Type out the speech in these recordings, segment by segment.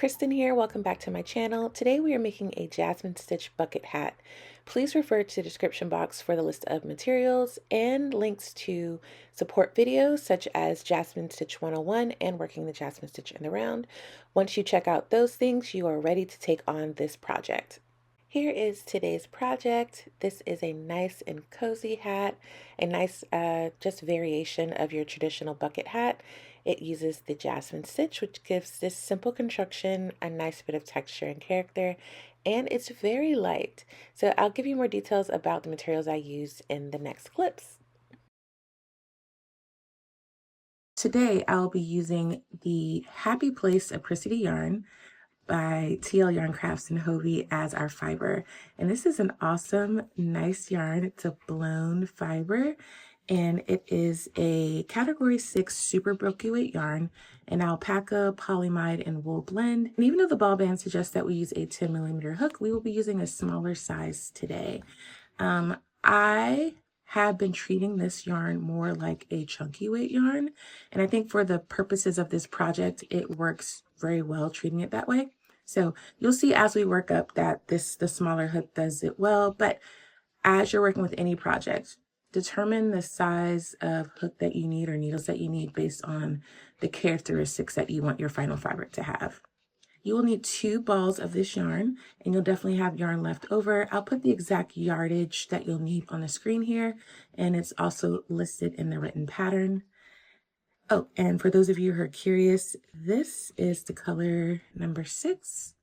Kristen here. Welcome back to my channel. Today we are making a Jasmine Stitch Bucket Hat. Please refer to the description box for the list of materials and links to support videos such as Jasmine Stitch 101 and Working the Jasmine Stitch in the Round. Once you check out those things, you are ready to take on this project. Here is today's project. This is a nice and cozy hat, a nice just variation of your traditional bucket hat. It uses the Jasmine Stitch, which gives this simple construction a nice bit of texture and character, and it's very light. So I'll give you more details about the materials I used in the next clips. Today I'll be using the Happy Place Apricity Yarn by TL Yarn Crafts and Hovey as our fiber. And this is an awesome, nice yarn. It's a blown fiber, and it is a category 6 super bulky weight yarn, an alpaca, polyamide, and wool blend. And even though the ball band suggests that we use a 10mm hook, we will be using a smaller size today. I have been treating this yarn more like a chunky weight yarn, and I think for the purposes of this project, it works very well treating it that way. So you'll see as we work up that the smaller hook does it well, but as you're working with any project, determine the size of hook that you need or needles that you need based on the characteristics that you want your final fabric to have. You will need 2 balls of this yarn, and you'll definitely have yarn left over. I'll put the exact yardage that you'll need on the screen here, and it's also listed in the written pattern. Oh, and for those of you who are curious, this is the color number 6.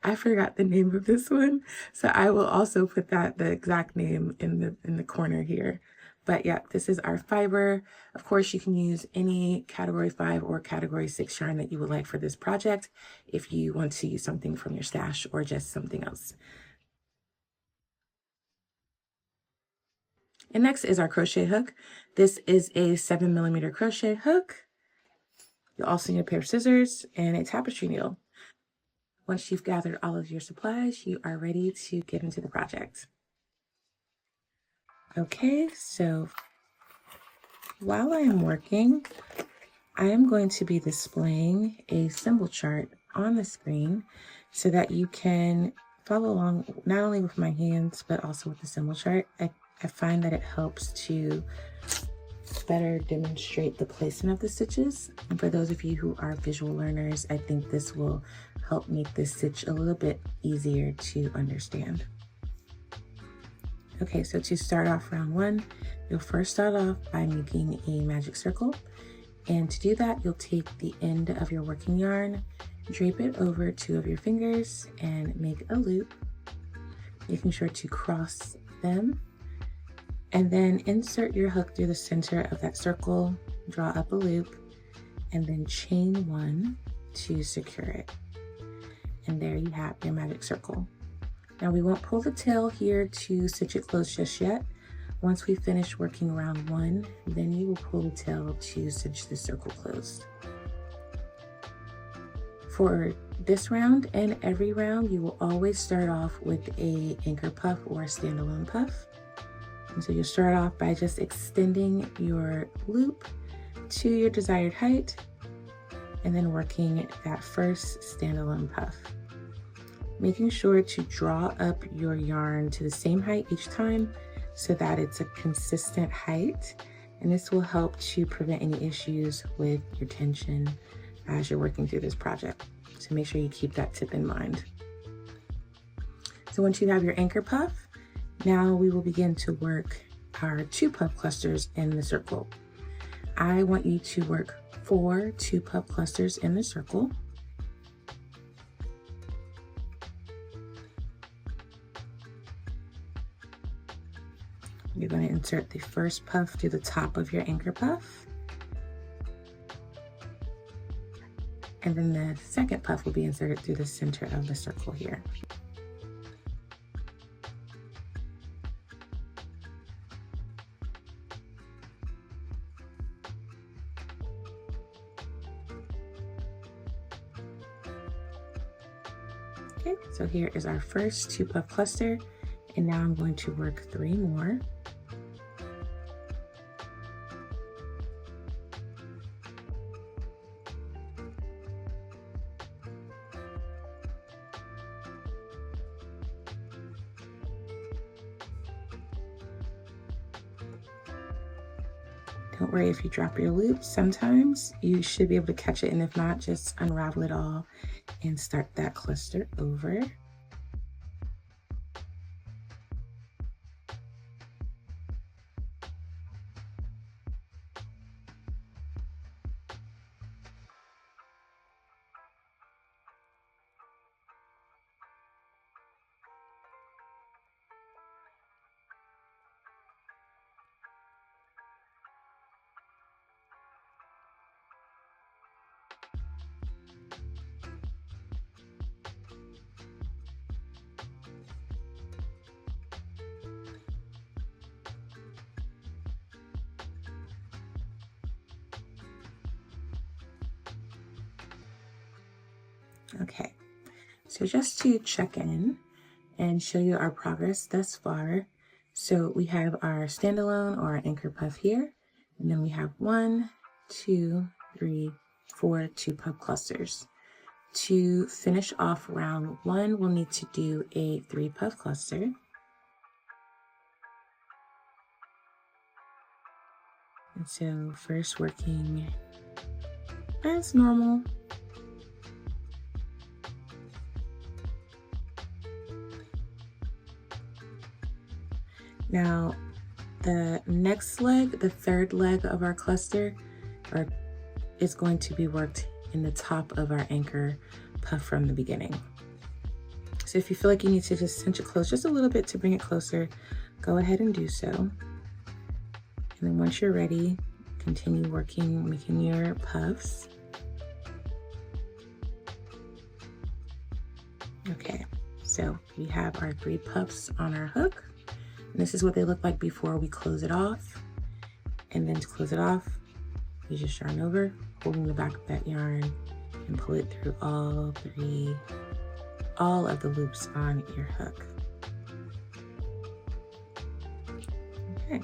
I forgot the name of this one, so I will also put the exact name in the corner here. But yeah, this is our fiber. Of course, you can use any category 5 or category 6 yarn that you would like for this project if you want to use something from your stash or just something else. And next is our crochet hook. This is a 7mm crochet hook. You'll also need a pair of scissors and a tapestry needle. Once you've gathered all of your supplies, you are ready to get into the project. Okay, so while I am working, I am going to be displaying a symbol chart on the screen so that you can follow along not only with my hands, but also with the symbol chart. I find that it helps to better demonstrate the placement of the stitches. And for those of you who are visual learners, I think this will help make this stitch a little bit easier to understand. Okay, so to start off round 1, you'll first start off by making a magic circle. And to do that, you'll take the end of your working yarn, drape it over 2 of your fingers, and make a loop, making sure to cross them. And then insert your hook through the center of that circle, draw up a loop, and then chain 1 to secure it. And there you have your magic circle. Now we won't pull the tail here to stitch it closed just yet. Once we finish working round 1, then you will pull the tail to stitch the circle closed. For this round and every round, you will always start off with a anchor puff or a standalone puff. And so you'll start off by just extending your loop to your desired height and then working that first standalone puff. Making sure to draw up your yarn to the same height each time so that it's a consistent height. And this will help to prevent any issues with your tension as you're working through this project. So make sure you keep that tip in mind. So once you have your anchor puff, now we will begin to work our 2 puff clusters in the circle. I want you to work 4 2 puff clusters in the circle. You're going to insert the first puff through the top of your anchor puff. And then the second puff will be inserted through the center of the circle here. Okay, so here is our first 2 puff cluster, and now I'm going to work 3 more. Don't worry if you drop your loop. Sometimes you should be able to catch it, and if not, just unravel it all and start that cluster over. Okay, so just to check in and show you our progress thus far. So we have our standalone or our anchor puff here, and then we have 1, 2, 3, 4 2-puff clusters. To finish off round 1, we'll need to do a 3-puff cluster. And so first working as normal. Now, the next leg, the third leg of our cluster, is going to be worked in the top of our anchor puff from the beginning. So if you feel like you need to just cinch it close just a little bit to bring it closer, go ahead and do so. And then once you're ready, continue working, making your puffs. Okay, so we have our 3 puffs on our hook. And this is what they look like before we close it off. And then to close it off, you just yarn over, holding the back of that yarn, and pull it through all of the loops on your hook. Okay.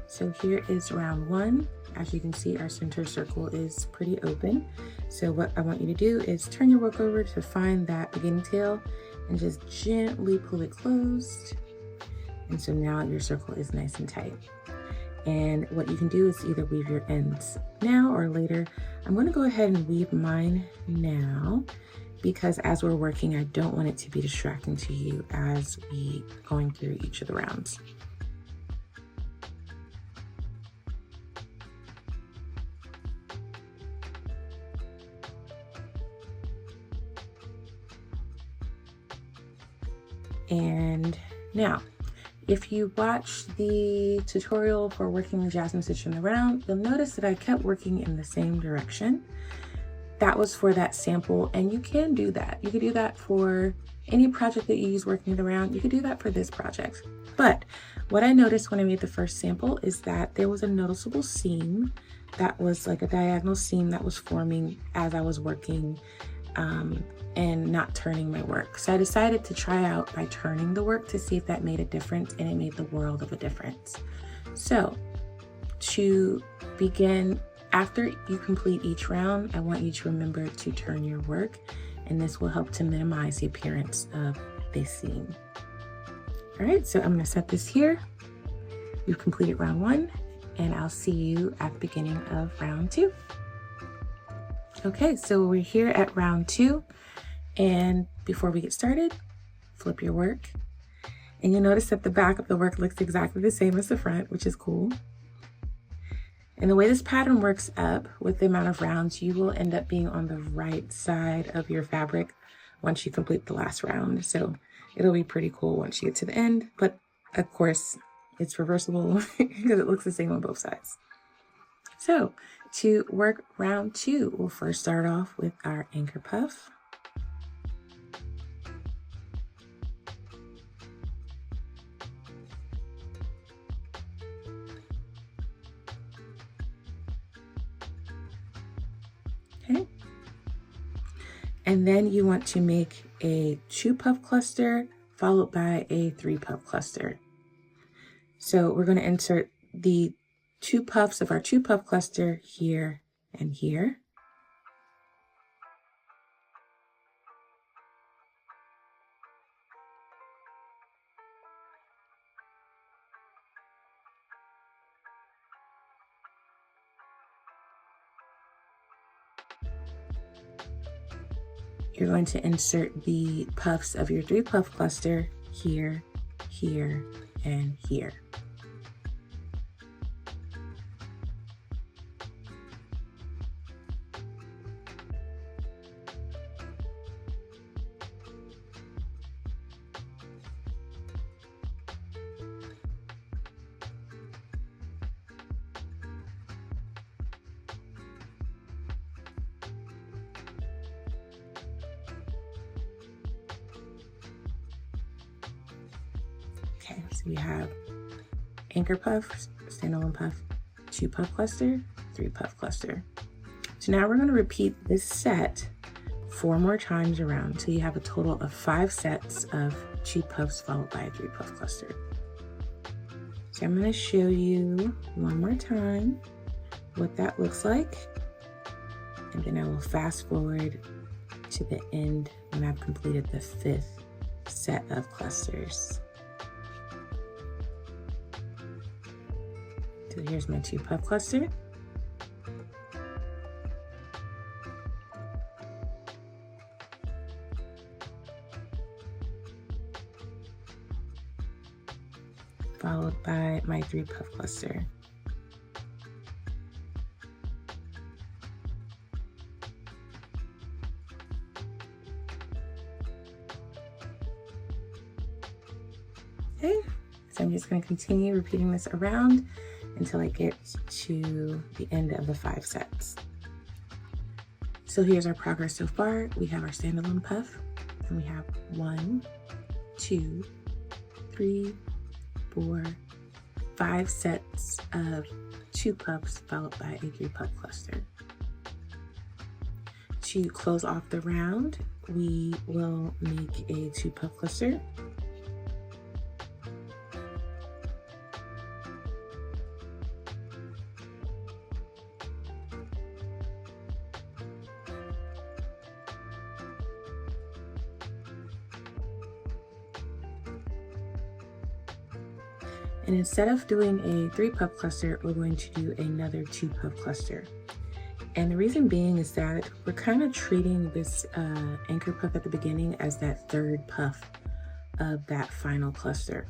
So here is round 1. As you can see, our center circle is pretty open. So what I want you to do is turn your work over to find that beginning tail and just gently pull it closed. And so now your circle is nice and tight. And what you can do is either weave your ends now or later. I'm going to go ahead and weave mine now because as we're working, I don't want it to be distracting to you as we going through each of the rounds. And now, if you watch the tutorial for working the Jasmine Stitch in the round, you'll notice that I kept working in the same direction. That was for that sample, and you can do that. You could do that for any project that you use working the round. You could do that for this project. But what I noticed when I made the first sample is that there was a noticeable seam that was like a diagonal seam that was forming as I was working and not turning my work. So I decided to try out by turning the work to see if that made a difference, and it made the world of a difference. So to begin, after you complete each round, I want you to remember to turn your work, and this will help to minimize the appearance of this seam. All right, so I'm gonna set this here. We've completed round 1, and I'll see you at the beginning of round 2. Okay, so we're here at round 2. And before we get started, flip your work. And you'll notice that the back of the work looks exactly the same as the front, which is cool. And the way this pattern works up with the amount of rounds, you will end up being on the right side of your fabric once you complete the last round. So it'll be pretty cool once you get to the end, but of course it's reversible because it looks the same on both sides. So to work round 2, we'll first start off with our anchor puff. Okay. And then you want to make a 2-puff cluster followed by a 3-puff cluster. So we're going to insert the 2 puffs of our 2-puff cluster here and here. you're going to insert the puffs of your 3 puff cluster here, here, and here. Okay, so we have anchor puff, standalone puff, 2 puff cluster, 3 puff cluster. So now we're going to repeat this set 4 more times around till you have a total of 5 sets of 2 puffs followed by a 3 puff cluster. So I'm going to show you one more time what that looks like, and then I will fast forward to the end when I've completed the 5th set of clusters. So here's my 2 puff cluster. Followed by my 3 puff cluster. Okay, so I'm just going to continue repeating this around until I get to the end of the 5 sets. So here's our progress so far. We have our standalone puff, and we have 1, 2, 3, 4, 5 sets of 2 puffs followed by a 3 puff cluster. To close off the round, we will make a 2 puff cluster. And instead of doing a 3 puff cluster, we're going to do another 2 puff cluster. And the reason being is that we're kind of treating this anchor puff at the beginning as that 3rd puff of that final cluster.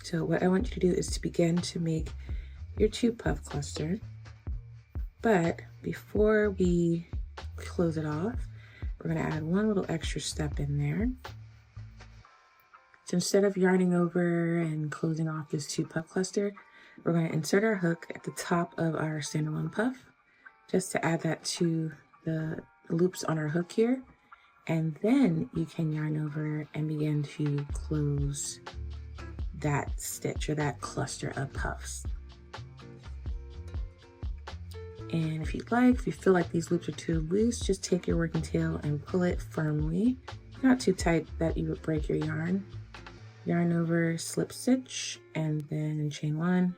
So what I want you to do is to begin to make your 2 puff cluster. But before we close it off, we're going to add one little extra step in there. So instead of yarning over and closing off this 2 puff cluster, we're going to insert our hook at the top of our standalone puff, just to add that to the loops on our hook here. And then you can yarn over and begin to close that stitch or that cluster of puffs. And if you'd like, if you feel like these loops are too loose, just take your working tail and pull it firmly, not too tight that you would break your yarn. Yarn over, slip stitch, and then chain 1,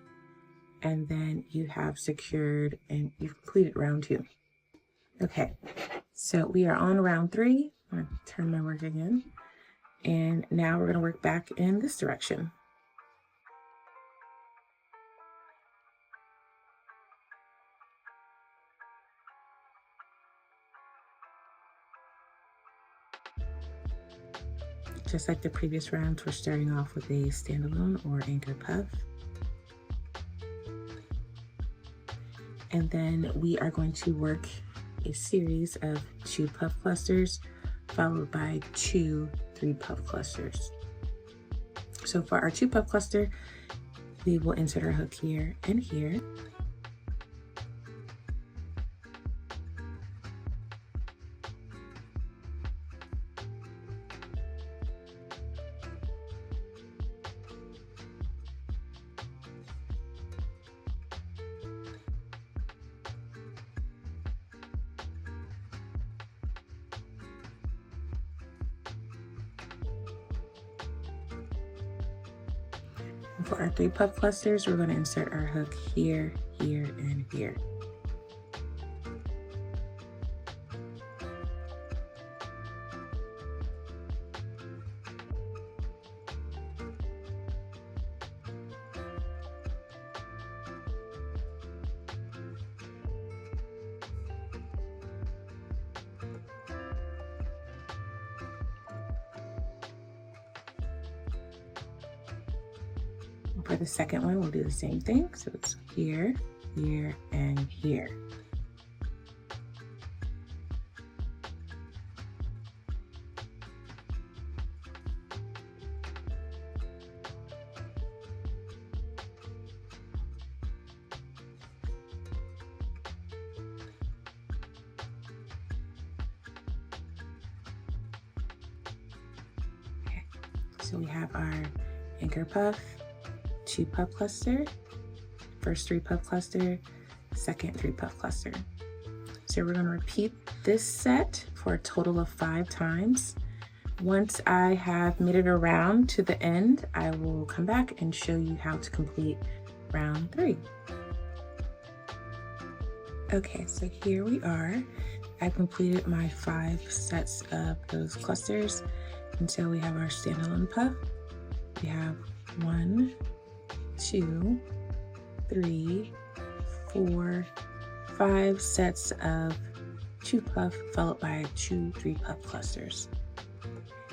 and then you have secured and you've completed round 2. Okay, so we are on round 3. I'm going to turn my work again, and now we're going to work back in this direction. Just like the previous rounds, we're starting off with a standalone or anchor puff. And then we are going to work a series of 2 puff clusters followed by 2 3 puff clusters. So for our 2 puff cluster, we will insert our hook here and here. For our 3 puff clusters, we're going to insert our hook here, here, and here. For the second one, we'll do the same thing. So it's here, here, and here. So we have our anchor puff, 2 puff cluster, first 3 puff cluster, second 3 puff cluster. So we're going to repeat this set for a total of 5 times. Once I have made it around to the end, I will come back and show you how to complete round 3. Okay, so here we are. I completed my 5 sets of those clusters. And so we have our standalone puff. We have 1, 2, 3, 4, 5 sets of 2 puff followed by 2 3 puff clusters.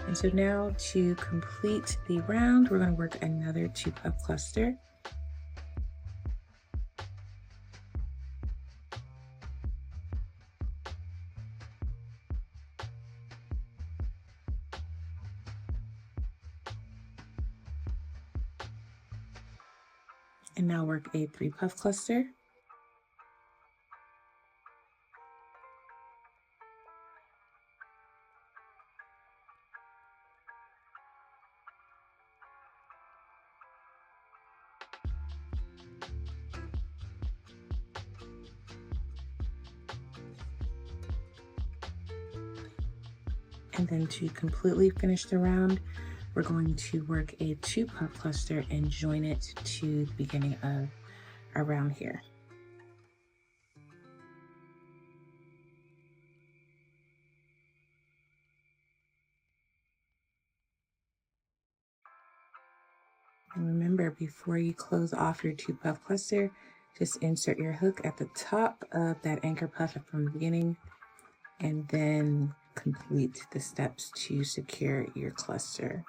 And so now to complete the round, we're going to work another 2 puff cluster. And now work a 3 puff cluster. And then to completely finish the round, we're going to work a 2 puff cluster and join it to the beginning of our round here. And remember, before you close off your 2 puff cluster, just insert your hook at the top of that anchor puff from the beginning, and then complete the steps to secure your cluster.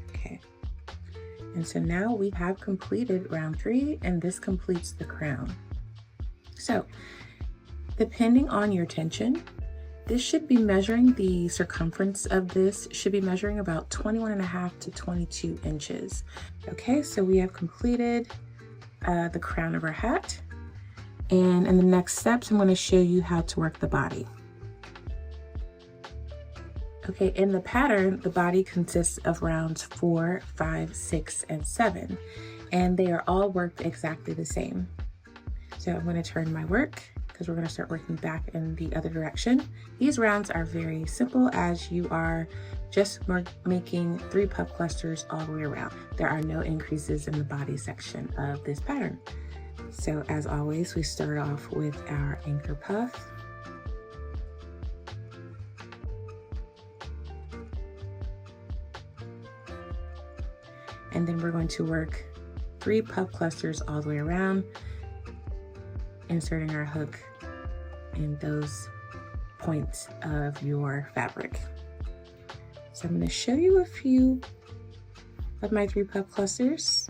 Okay, and so now we have completed round 3, and this completes the crown. So depending on your tension, this should be measuring, the circumference of this should be measuring about 21.5 to 22 inches. Okay, so we have completed the crown of our hat. And in the next steps, I'm going to show you how to work the body. Okay, in the pattern, the body consists of rounds 4, 5, 6, and 7, and they are all worked exactly the same. So I'm going to turn my work, because we're going to start working back in the other direction. These rounds are very simple, as you are just making 3 puff clusters all the way around. There are no increases in the body section of this pattern. So as always, we start off with our anchor puff. And then we're going to work 3 puff clusters all the way around, inserting our hook in those points of your fabric. So I'm going to show you a few of my 3 puff clusters,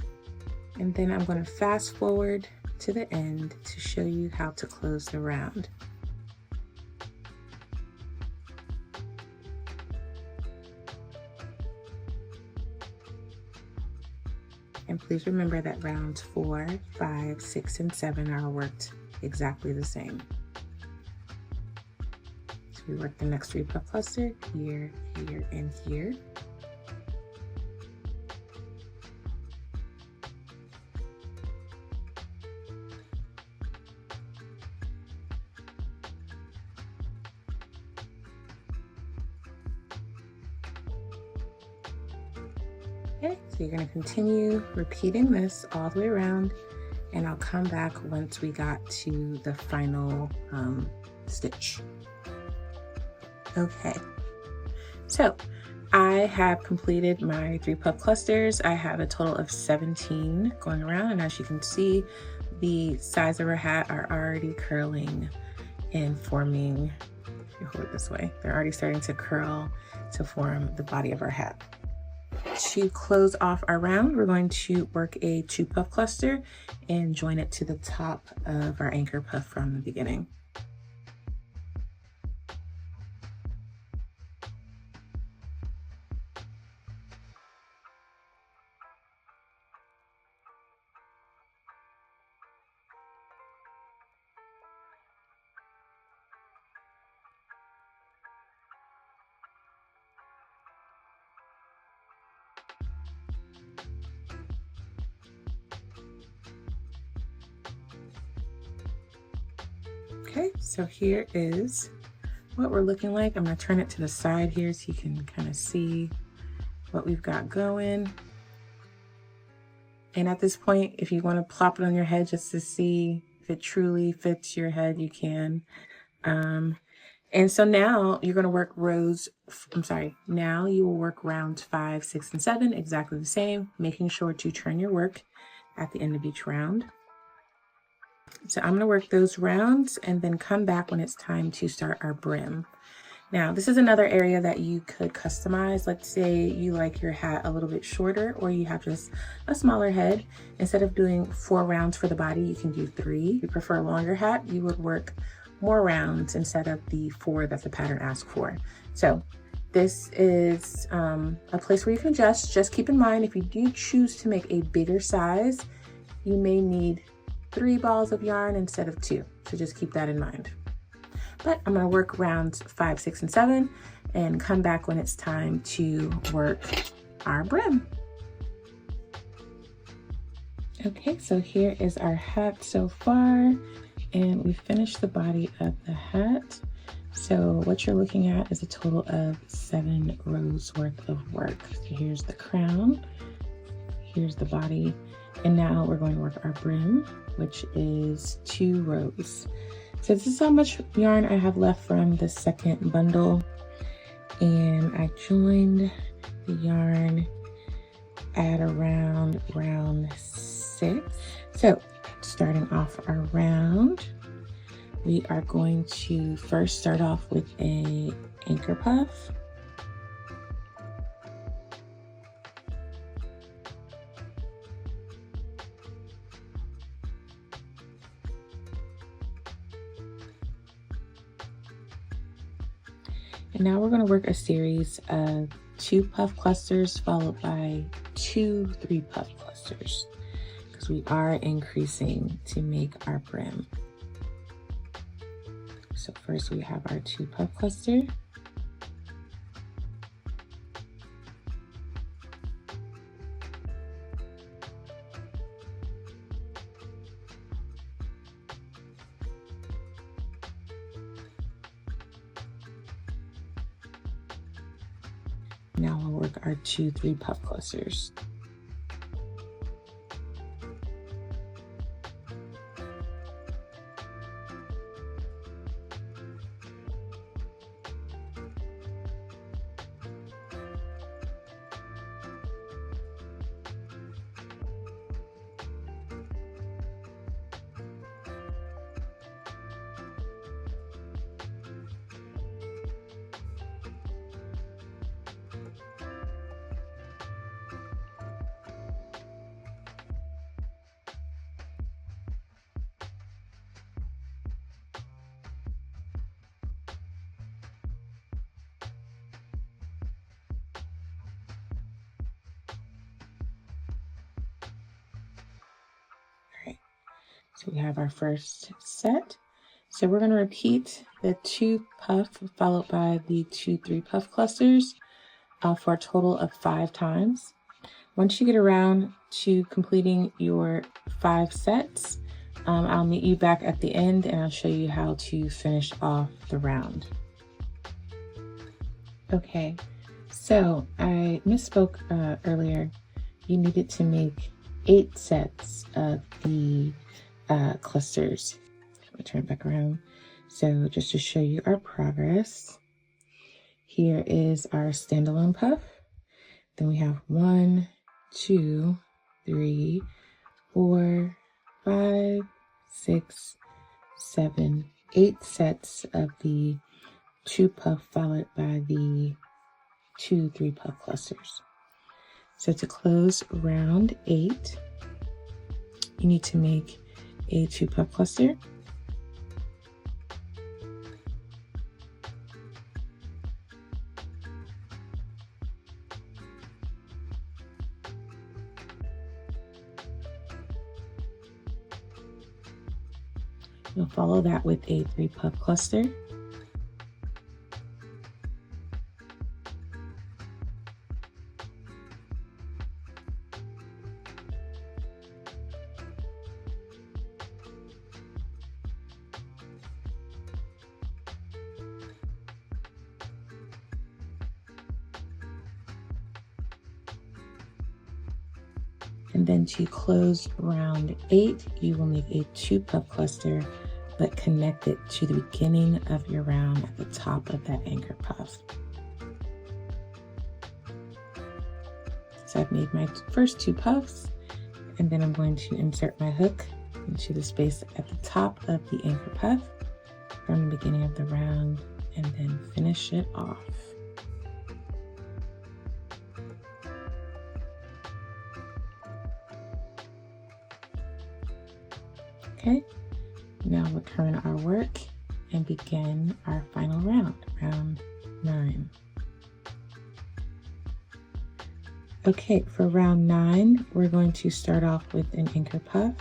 and then I'm going to fast forward to the end to show you how to close the round. And please remember that rounds 4, 5, 6, and 7 are worked exactly the same. So we work the next 3 puff cluster here, here, and here. Okay, so you're going to continue repeating this all the way around, and I'll come back once we got to the final stitch. Okay, so I have completed my 3 puff clusters. I have a total of 17 going around, and as you can see, the sides of our hat are already curling and forming if you hold it this way, they're already starting to curl to form the body of our hat. To close off our round, we're going to work a 2 puff cluster and join it to the top of our anchor puff from the beginning. Okay, so here is what we're looking like. I'm going to turn it to the side here so you can kind of see what we've got going. And at this point, if you want to plop it on your head just to see if it truly fits your head, you can. And so now you're going to work now you will work rounds 5, 6, and 7 exactly the same, making sure to turn your work at the end of each round. So I'm going to work those rounds and then come back when it's time to start our brim. Now, this is another area that you could customize. Let's say you like your hat a little bit shorter, or you have just a smaller head. Instead of doing 4 rounds for the body, you can do 3. If you prefer a longer hat, you would work more rounds instead of the 4 that the pattern asks for. So this is a place where you can adjust. Just keep in mind, if you do choose to make a bigger size, you may need 3 balls of yarn instead of 2. So just keep that in mind. But I'm going to work rounds 5, 6, and 7 and come back when it's time to work our brim. Okay, so here is our hat so far, and we finished the body of the hat. So what you're looking at is a total of 7 rows worth of work. So here's the crown, here's the body, and now we're going to work our brim, which is 2 rows. So this is how much yarn I have left from the second bundle, and I joined the yarn at around round 6. So starting off our round, we are going to first start off with a anchor puff. And now we're going to work a series of 2 puff clusters followed by 2 3 puff clusters, because we are increasing to make our brim. So first we have our 2 puff cluster. Now we'll work our 2 3 puff clusters. So we have our first set. So we're going to repeat the 2 puff followed by the 2 3 puff clusters for a total of 5 times. Once you get around to completing your 5 sets, I'll meet you back at the end and I'll show you how to finish off the round. Okay, so I misspoke earlier. You needed to make 8 sets of the clusters. Let me turn it back around. So just to show you our progress, here is our standalone puff. Then we have 1, 2, 3, 4, 5, 6, 7, 8 sets of the 2 puff followed by the 2 3 puff clusters. So to close round 8, you need to make a 2 puff cluster, you'll follow that with a 3 puff cluster, and then to close round 8, you will make a 2 puff cluster, but connect it to the beginning of your round at the top of that anchor puff. So I've made my first 2 puffs, and then I'm going to insert my hook into the space at the top of the anchor puff from the beginning of the round, and then finish it off. Okay, now return our work and begin our final round, round 9. Okay, for round 9, we're going to start off with an anchor puff.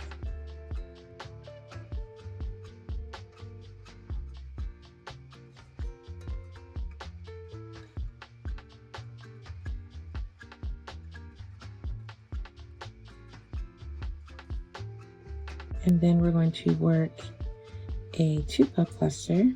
And then we're going to work a 2 puff cluster,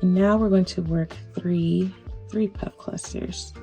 and now we're going to work 3 puff clusters.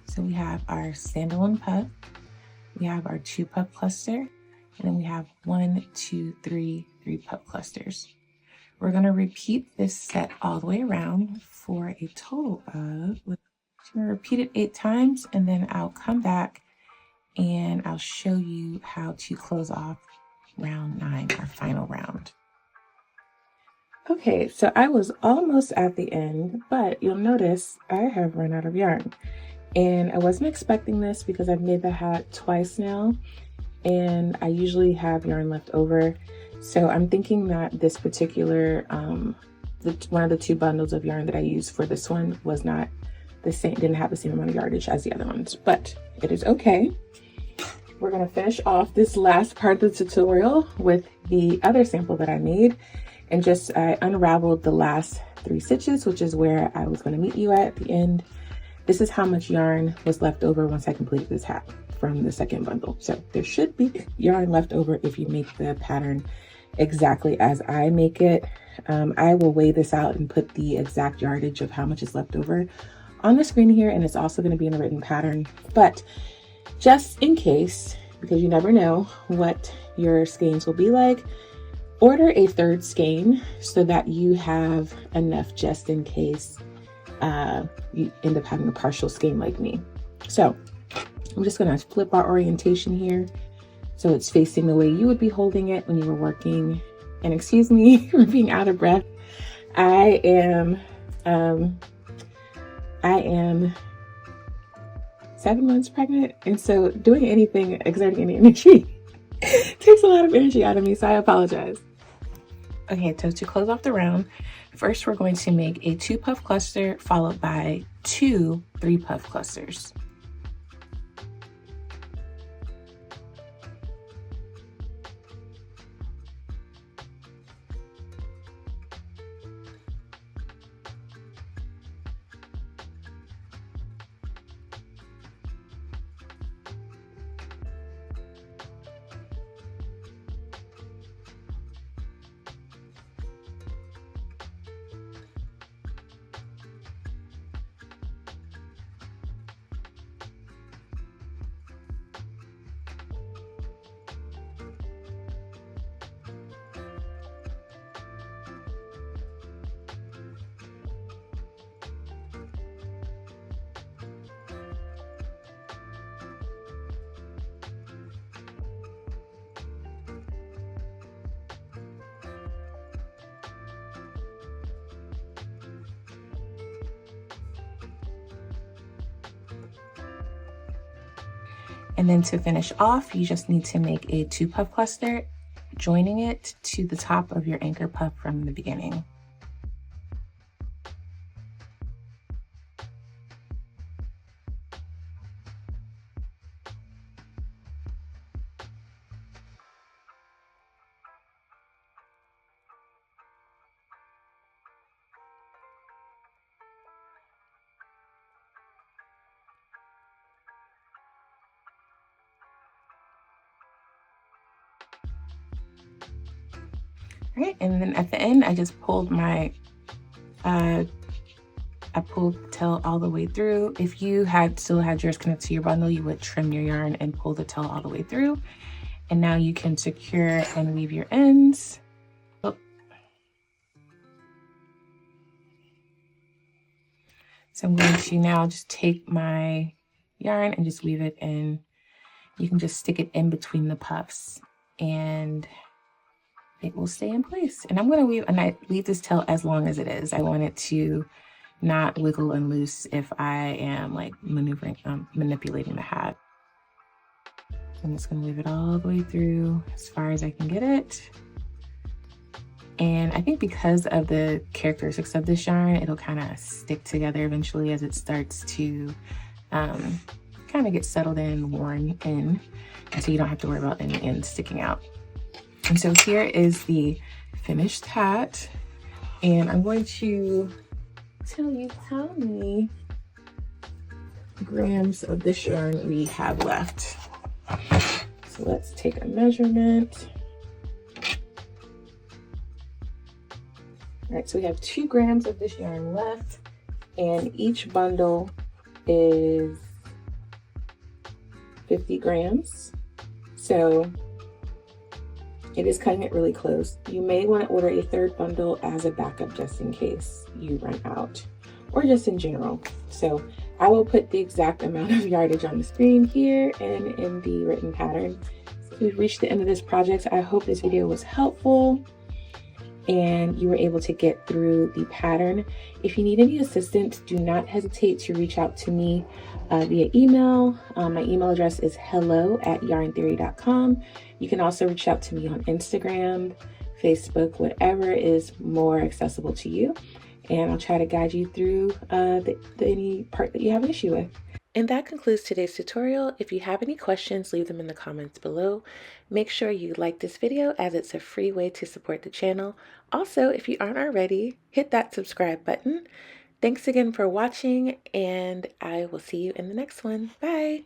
So we have our standalone puff, we have our 2 puff cluster, and then we have 1 2 3 puff clusters. We're going to repeat this set all the way around for a total of, I'm going to repeat it 8 times, and then I'll come back and I'll show you how to close off round 9, our final round. Okay, so I was almost at the end, but you'll notice I have run out of yarn. And I wasn't expecting this because I've made the hat twice now, and I usually have yarn left over. So I'm thinking that this particular, one of the 2 bundles of yarn that I used for this one was not the same, didn't have the same amount of yardage as the other ones, but it is okay. We're gonna finish off this last part of the tutorial with the other sample that I made, and just I unraveled the last 3 stitches, which is where I was gonna meet you at the end. This is how much yarn was left over once I completed this hat from the second bundle. So there should be yarn left over if you make the pattern exactly as I make it. I will weigh this out and put the exact yardage of how much is left over on the screen here, and it's also going to be in the written pattern. But just in case, because you never know what your skeins will be like, order a 3rd skein so that you have enough just in case you end up having a partial skein like me. So I'm just going to flip our orientation here so it's facing the way you would be holding it when you were working. And excuse me for being out of breath. I am 7 months pregnant, and so doing anything, exerting any energy takes a lot of energy out of me, so I apologize. Okay, so to close off the round, first we're going to make a 2 puff cluster followed by 2 3 puff clusters. And then to finish off, you just need to make a 2 puff cluster, joining it to the top of your anchor puff from the beginning. All right, and then at the end, I just pulled my, I pulled the tail all the way through. If you still had yours connected to your bundle, you would trim your yarn and pull the tail all the way through. And now you can secure and weave your ends. Oh. So I'm going to now just take my yarn and just weave it in. You can just stick it in between the puffs and it will stay in place. And I'm going to leave this tail as long as it is. I want it to not wiggle and loose if I am like manipulating the hat. I'm just going to leave it all the way through as far as I can get it. And I think because of the characteristics of this yarn, it'll kind of stick together eventually as it starts to kind of get settled in, worn in. And so you don't have to worry about any ends sticking out. And so here is the finished hat. And I'm going to tell you how many grams of this yarn we have left. So let's take a measurement. All right, so we have 2 grams of this yarn left, and each bundle is 50 grams. So it is cutting it really close. You may want to order a 3rd bundle as a backup just in case you run out, or just in general. So I will put the exact amount of yardage on the screen here and in the written pattern. So we've reached the end of this project. I hope this video was helpful and you were able to get through the pattern. If you need any assistance, do not hesitate to reach out to me via email. My email address is hello@yarntheory.com. You can also reach out to me on Instagram, Facebook, whatever is more accessible to you. And I'll try to guide you through any part that you have an issue with. And that concludes today's tutorial. If you have any questions, leave them in the comments below. Make sure you like this video as it's a free way to support the channel. Also, if you aren't already, hit that subscribe button. Thanks again for watching, and I will see you in the next one. Bye!